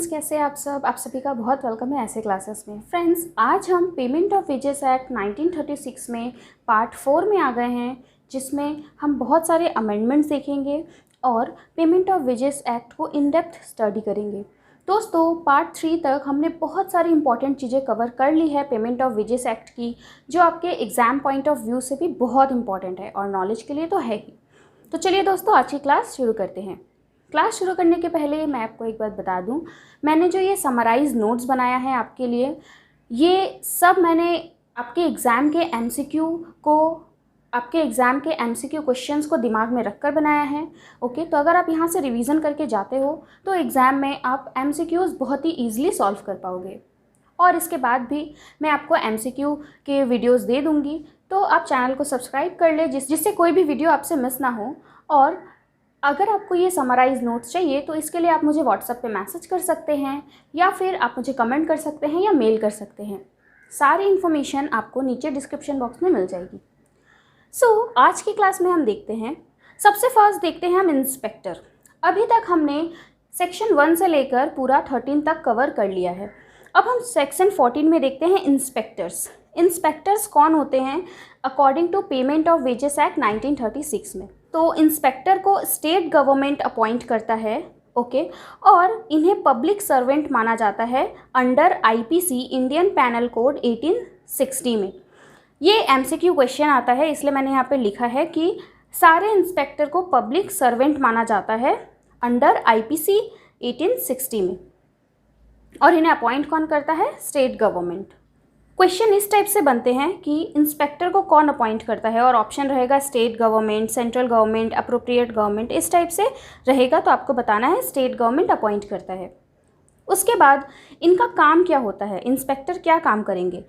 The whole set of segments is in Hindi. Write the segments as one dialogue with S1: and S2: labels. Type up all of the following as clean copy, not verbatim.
S1: फ्रेंड्स, कैसे हैं आप सब? आप सभी का बहुत वेलकम है ऐसे क्लासेस में। फ्रेंड्स, आज हम पेमेंट ऑफ वेजेस एक्ट 1936 में पार्ट 4 में आ गए हैं, जिसमें हम बहुत सारे अमेंडमेंट्स देखेंगे और पेमेंट ऑफ वेजेस एक्ट को इन डेप्थ स्टडी करेंगे। दोस्तों, पार्ट 3 तक हमने बहुत सारी इंपॉर्टेंट चीज़ें कवर कर ली है पेमेंट ऑफ वेजेस एक्ट की, जो आपके एग्ज़ाम पॉइंट ऑफ व्यू से भी बहुत इंपॉर्टेंट है और नॉलेज के लिए तो है ही। तो चलिए दोस्तों, आज की क्लास शुरू करते हैं। क्लास शुरू करने के पहले मैं आपको एक बात बता दूं, मैंने जो ये समराइज नोट्स बनाया है आपके लिए, ये सब मैंने आपके एग्ज़ाम के एमसीक्यू क्वेश्चंस को दिमाग में रखकर बनाया है। ओके, तो अगर आप यहाँ से रिवीजन करके जाते हो तो एग्ज़ाम में आप एमसीक्यूज़ बहुत ही ईजिली सॉल्व कर पाओगे। और इसके बाद भी मैं आपको एमसीक्यू के वीडियोस दे दूँगी, तो आप चैनल को सब्सक्राइब कर ले जिससे कोई भी वीडियो आपसे मिस ना हो। और अगर आपको ये समराइज नोट्स चाहिए तो इसके लिए आप मुझे व्हाट्सएप पे मैसेज कर सकते हैं, या फिर आप मुझे कमेंट कर सकते हैं या मेल कर सकते हैं। सारी इन्फॉर्मेशन आपको नीचे डिस्क्रिप्शन बॉक्स में मिल जाएगी। आज की क्लास में हम देखते हैं, सबसे फर्स्ट देखते हैं हम इंस्पेक्टर। अभी तक हमने सेक्शन 1 से लेकर पूरा 13 तक कवर कर लिया है। अब हम सेक्शन 14 में देखते हैं इंस्पेक्टर्स। इंस्पेक्टर्स कौन होते हैं according to payment of wages act 1936 में? तो इंस्पेक्टर को स्टेट गवर्नमेंट अपॉइंट करता है, ओके, और इन्हें पब्लिक सर्वेंट माना जाता है under IPC Indian panel code 1860 में। ये एमसीक्यू क्वेश्चन आता है, इसलिए मैंने यहाँ पे लिखा है कि सारे इंस्पेक्टर को पब्लिक सर्वेंट माना जाता है अंडर आईपीसी 1860 में, और इन्हें अपॉइंट कौन करता है? State government. क्वेश्चन इस टाइप से बनते हैं कि इंस्पेक्टर को कौन अपॉइंट करता है, और ऑप्शन रहेगा state government, central government, appropriate government, इस टाइप से रहेगा। तो आपको बताना है स्टेट गवर्नमेंट अपॉइंट करता है। उसके बाद इनका काम क्या होता है, इंस्पेक्टर क्या काम करेंगे?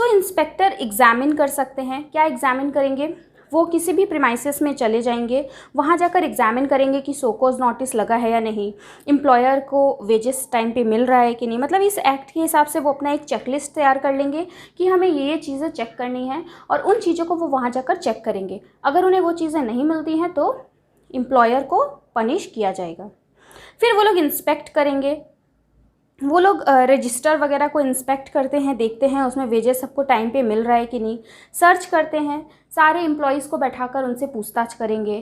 S1: इंस्पेक्टर एग्जामिन कर सकते हैं। क्या एग्जामिन करेंगे? वो किसी भी प्रीमाइसेस में चले जाएंगे, वहाँ जाकर एग्जामिन करेंगे कि शोकॉज नोटिस लगा है या नहीं, एम्प्लॉयर को वेजेस टाइम पे मिल रहा है कि नहीं। मतलब इस एक्ट के हिसाब से वो अपना एक चेकलिस्ट तैयार कर लेंगे कि हमें ये चीज़ें चेक करनी है, और उन चीज़ों को वो वहाँ जाकर चेक करेंगे। अगर उन्हें वो चीज़ें नहीं मिलती हैं तो एम्प्लॉयर को पनिश किया जाएगा। फिर वो लोग इंस्पेक्ट करेंगे, वो लोग रजिस्टर वगैरह को इंस्पेक्ट करते हैं, देखते हैं उसमें वेजेस सबको टाइम पे मिल रहा है कि नहीं, सर्च करते हैं, सारे एम्प्लॉयज़ को बैठाकर उनसे पूछताछ करेंगे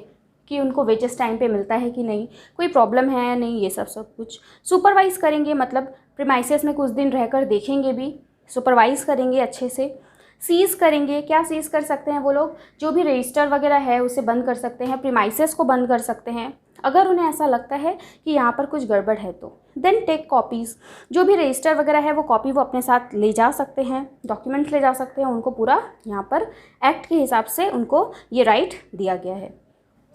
S1: कि उनको वेजेस टाइम पे मिलता है कि नहीं, कोई प्रॉब्लम है या नहीं, ये सब कुछ सुपरवाइज़ करेंगे। मतलब प्रीमाइसेस में कुछ दिन रहकर देखेंगे भी, सुपरवाइज़ करेंगे अच्छे से। सीज़ करेंगे। क्या सीज़ कर सकते हैं वो लोग? जो भी रजिस्टर वगैरह है उसे बंद कर सकते हैं, प्रीमाइसेस को बंद कर सकते हैं अगर उन्हें ऐसा लगता है कि यहाँ पर कुछ गड़बड़ है तो। देन टेक कॉपीज़, जो भी रजिस्टर वगैरह है वो कॉपी वो अपने साथ ले जा सकते हैं, डॉक्यूमेंट्स ले जा सकते हैं, उनको पूरा यहाँ पर एक्ट के हिसाब से उनको ये राइट दिया गया है।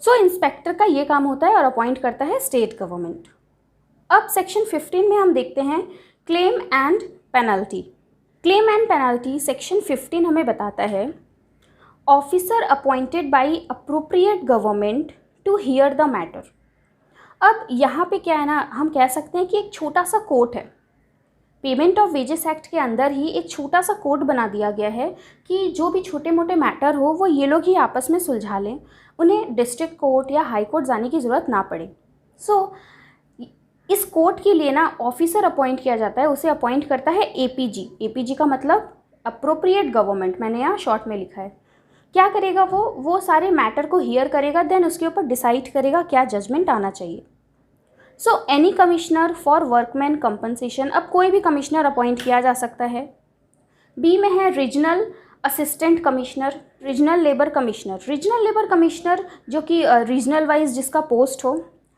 S1: इंस्पेक्टर का ये काम होता है और अपॉइंट करता है स्टेट गवर्नमेंट। अब सेक्शन 15 में हम देखते हैं claim and penalty. Claim and penalty section 15 हमें बताता है officer appointed by appropriate government to hear the matter. अब यहाँ पे क्या है ना, हम कह सकते हैं कि एक छोटा सा कोर्ट है। पेमेंट ऑफ वेजेस एक्ट के अंदर ही एक छोटा सा कोर्ट बना दिया गया है कि जो भी छोटे मोटे मैटर हो वो ये लोग ही आपस में सुलझा लें, उन्हें डिस्ट्रिक्ट कोर्ट या हाई कोर्ट जाने की ज़रूरत ना पड़े। इस कोर्ट के लिए ना ऑफिसर अपॉइंट किया जाता है, उसे अपॉइंट करता है एपीजी। एपीजी का मतलब अप्रोप्रिएट गवर्नमेंट, मैंने यहाँ शॉर्ट में लिखा है। क्या करेगा वो सारे मैटर को हियर करेगा, देन उसके ऊपर डिसाइड करेगा क्या जजमेंट आना चाहिए। Any commissioner for workman compensation, अब कोई भी कमिश्नर अपॉइंट किया जा सकता है। बी में है regional assistant commissioner, regional labour commissioner, regional labour commissioner जो कि रीजनल वाइज जिसका पोस्ट हो।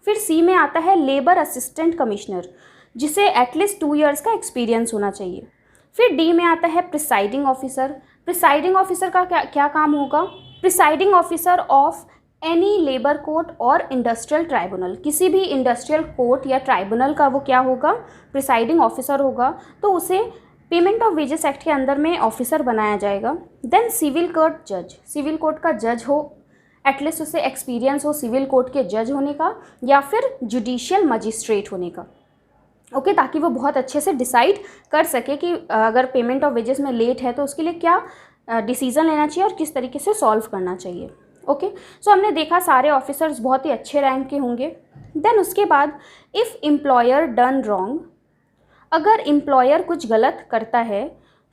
S1: फिर सी में आता है लेबर असिस्टेंट कमिश्नर, जिसे एटलीस्ट 2 इयर्स का एक्सपीरियंस होना चाहिए। फिर डी में आता है प्रिसाइडिंग ऑफिसर। प्रिसाइडिंग ऑफिसर का क्या काम होगा? Presiding officer of any labour court और इंडस्ट्रियल ट्राइब्यूनल, किसी भी इंडस्ट्रियल कोर्ट या ट्राइब्यूनल का वो क्या होगा? प्रिसाइडिंग ऑफिसर होगा। तो उसे पेमेंट ऑफ वेजेस एक्ट के अंदर में ऑफिसर बनाया जाएगा। देन सिविल कोर्ट जज, सिविल कोर्ट का जज हो, एटलीस्ट उसे एक्सपीरियंस हो सिविल कोर्ट के जज होने का या फिर जुडिशियल मजिस्ट्रेट होने का, ओके, ताकि वो बहुत अच्छे से डिसाइड कर सके कि अगर पेमेंट ऑफ वेजेस में लेट है तो उसके लिए क्या डिसीज़न लेना चाहिए और किस तरीके से सॉल्व करना चाहिए। ओके, हमने देखा सारे ऑफिसर्स बहुत ही अच्छे रैंक के होंगे। देन उसके बाद इफ़ एम्प्लॉयर डन रॉन्ग, अगर एम्प्लॉयर कुछ गलत करता है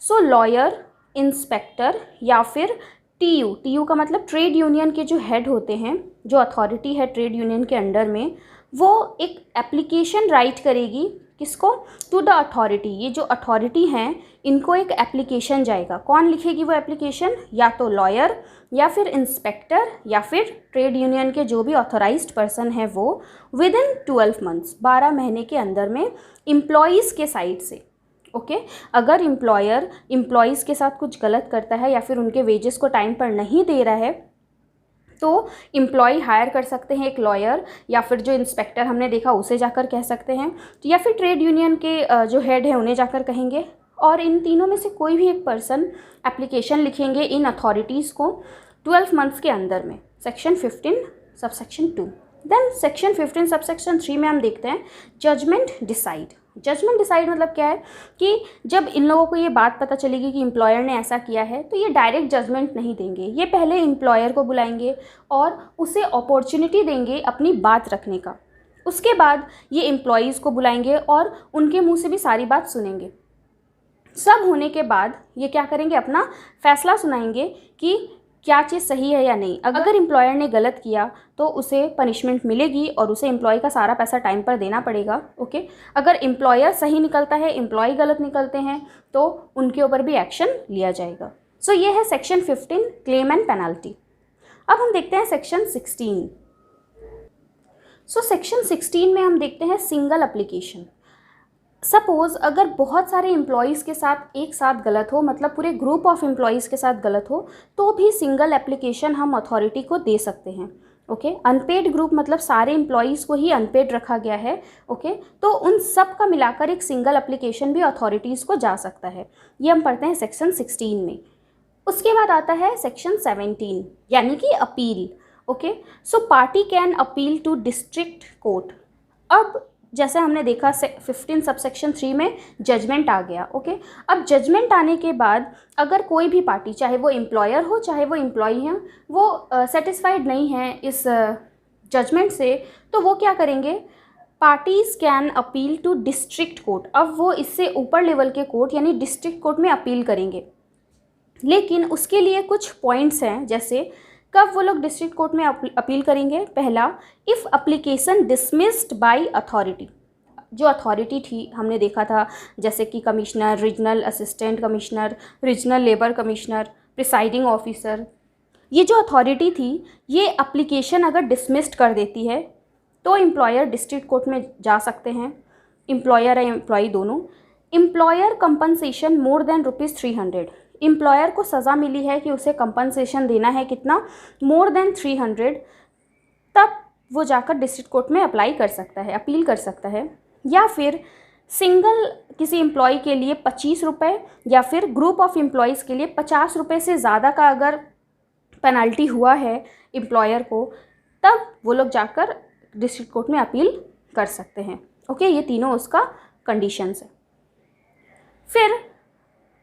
S1: सो लॉयर, इंस्पेक्टर या फिर टीयू का मतलब ट्रेड यूनियन के जो हेड होते हैं, जो अथॉरिटी है ट्रेड यूनियन के अंडर में, वो एक एप्लीकेशन राइट करेगी। किसको? To the authority. ये जो अथॉरिटी हैं इनको एक एप्लीकेशन जाएगा। कौन लिखेगी वो एप्लीकेशन? या तो लॉयर या फिर इंस्पेक्टर या फिर ट्रेड यूनियन के जो भी ऑथराइज्ड पर्सन है वो, विद इन 12 मंथ्स, 12 महीने के अंदर में एम्प्लॉयज़ के साइड से। ओके अगर एम्प्लॉयर एम्प्लॉयज़ के साथ कुछ गलत करता है या फिर उनके वेजेस को टाइम पर नहीं दे रहा है तो एम्प्लॉय हायर कर सकते हैं एक लॉयर, या फिर जो इंस्पेक्टर हमने देखा उसे जाकर कह सकते हैं, या फिर ट्रेड यूनियन के जो हेड है उन्हें जाकर कहेंगे। और इन तीनों में से कोई भी एक पर्सन एप्लीकेशन लिखेंगे इन अथॉरिटीज़ को 12 मंथ्स के अंदर में। Section 15 subsection 2। Then section 15 subsection 3 में हम देखते हैं जजमेंट डिसाइड। जजमेंट डिसाइड मतलब क्या है कि जब इन लोगों को ये बात पता चलेगी कि एम्प्लॉयर ने ऐसा किया है तो ये डायरेक्ट जजमेंट नहीं देंगे। ये पहले एम्प्लॉयर को बुलाएंगे और उसे अपॉर्चुनिटी देंगे अपनी बात रखने का। उसके बाद ये एम्प्लॉयज़ को बुलाएंगे और उनके मुंह से भी सारी बात सुनेंगे। सब होने के बाद ये क्या करेंगे? अपना फैसला सुनाएंगे कि क्या चीज़ सही है या नहीं। अगर एम्प्लॉयर ने गलत किया तो उसे पनिशमेंट मिलेगी और उसे एम्प्लॉय का सारा पैसा टाइम पर देना पड़ेगा। ओके अगर एम्प्लॉयर सही निकलता है, एम्प्लॉय गलत निकलते हैं तो उनके ऊपर भी एक्शन लिया जाएगा। सो ये है सेक्शन 15 क्लेम एंड पेनल्टी। अब हम देखते हैं सेक्शन 16। सो सेक्शन 16 में हम देखते हैं सिंगल एप्लीकेशन। सपोज़ अगर बहुत सारे एम्प्लॉयज़ के साथ एक साथ गलत हो, मतलब पूरे ग्रुप ऑफ एम्प्लॉयज़ के साथ गलत हो, तो भी सिंगल एप्लीकेशन हम अथॉरिटी को दे सकते हैं। ओके अनपेड ग्रुप मतलब सारे एम्प्लॉयज़ को ही अनपेड रखा गया है। ओके तो उन सब का मिलाकर एक सिंगल एप्लीकेशन भी अथॉरिटीज़ को जा सकता है। ये हम पढ़ते हैं सेक्शन 16 में। उसके बाद आता है सेक्शन 17 यानी कि appeal. Okay so party can appeal to district court. अब जैसे हमने देखा 15 सबसेक्शन 3 में जजमेंट आ गया। ओके अब जजमेंट आने के बाद अगर कोई भी पार्टी, चाहे वो एम्प्लॉयर हो चाहे वो एम्प्लॉई हैं, वो सेटिस्फाइड नहीं है इस जजमेंट से, तो वो क्या करेंगे? Parties can appeal to district court. अब वो इससे ऊपर लेवल के कोर्ट यानी डिस्ट्रिक्ट कोर्ट में अपील करेंगे, लेकिन उसके लिए कुछ पॉइंट्स हैं। जैसे कब वो लोग डिस्ट्रिक्ट कोर्ट में अपील करेंगे? पहला, if application dismissed by authority. जो अथॉरिटी थी हमने देखा था जैसे कि commissioner, regional assistant commissioner, regional labour commissioner, presiding officer, ये जो अथॉरिटी थी ये एप्लीकेशन अगर डिसमिस्ड कर देती है तो एम्प्लॉयर डिस्ट्रिक्ट कोर्ट में जा सकते हैं, एम्प्लॉयर या एम्प्लॉई दोनों। Employer compensation more than ₹300। Employer को सज़ा मिली है कि उसे कंपनसेशन देना है कितना? मोर देन 300, तब वो जाकर डिस्ट्रिक्ट कोर्ट में अप्लाई कर सकता है, अपील कर सकता है। या फिर सिंगल किसी एम्प्लॉय के लिए 25 रुपये या फिर ग्रुप ऑफ एम्प्लॉयज़ के लिए 50 रुपये से ज़्यादा का अगर पेनल्टी हुआ है एम्प्लॉयर को, तब वो लोग जाकर डिस्ट्रिक्ट कोर्ट में अपील कर सकते हैं। ओके ये तीनों उसका कंडीशंस है। फिर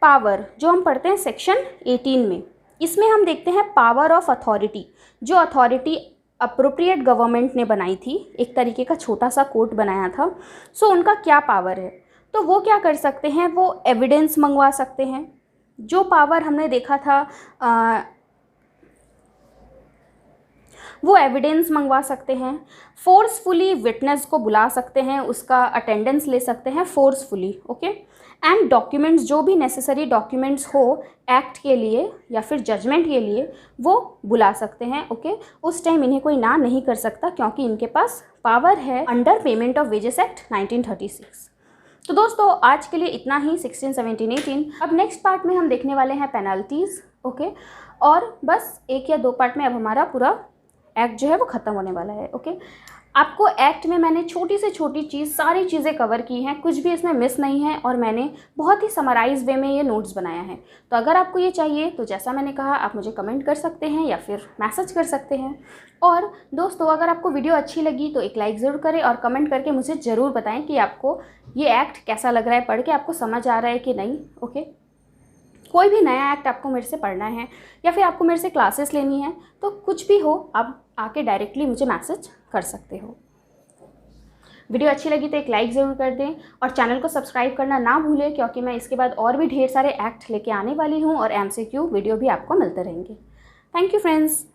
S1: पावर जो हम पढ़ते हैं सेक्शन 18 में, इसमें हम देखते हैं पावर ऑफ अथॉरिटी। जो अथॉरिटी अप्रोप्रिएट गवर्नमेंट ने बनाई थी, एक तरीके का छोटा सा कोर्ट बनाया था, सो उनका क्या पावर है? तो वो क्या कर सकते हैं? वो एविडेंस मंगवा सकते हैं। जो पावर हमने देखा था वो एविडेंस मंगवा सकते हैं। फोर्सफुली विटनेस को बुला सकते हैं, उसका अटेंडेंस ले सकते हैं फोर्सफुली। ओके एंड डॉक्यूमेंट्स, जो भी नेसेसरी डॉक्यूमेंट्स हो एक्ट के लिए या फिर जजमेंट के लिए, वो बुला सकते हैं। ओके उस टाइम इन्हें कोई ना नहीं कर सकता क्योंकि इनके पास पावर है under payment of wages act 1936। तो दोस्तों आज के लिए इतना ही 16, 17, 18। अब नेक्स्ट पार्ट में हम देखने वाले हैं पेनल्टीज़। ओके और बस 1 या 2 पार्ट में अब हमारा पूरा एक्ट जो है वो ख़त्म होने वाला है। ओके आपको एक्ट में मैंने छोटी से छोटी चीज़ सारी चीज़ें कवर की हैं, कुछ भी इसमें मिस नहीं है और मैंने बहुत ही समराइज वे में ये नोट्स बनाया है। तो अगर आपको ये चाहिए तो जैसा मैंने कहा आप मुझे कमेंट कर सकते हैं या फिर मैसेज कर सकते हैं। और दोस्तों अगर आपको वीडियो अच्छी लगी तो एक लाइक ज़रूर करें और कमेंट करके मुझे ज़रूर बताएं कि आपको ये एक्ट कैसा लग रहा है, पढ़ के आपको समझ आ रहा है कि नहीं। ओके कोई भी नया एक्ट आपको मेरे से पढ़ना है या फिर आपको मेरे से क्लासेस लेनी है तो कुछ भी हो आप आके डायरेक्टली मुझे मैसेज कर सकते हो। वीडियो अच्छी लगी तो एक लाइक ज़रूर कर दें और चैनल को सब्सक्राइब करना ना भूलें, क्योंकि मैं इसके बाद और भी ढेर सारे एक्ट लेके आने वाली हूँ और MCQ वीडियो भी आपको मिलते रहेंगे। Thank you friends.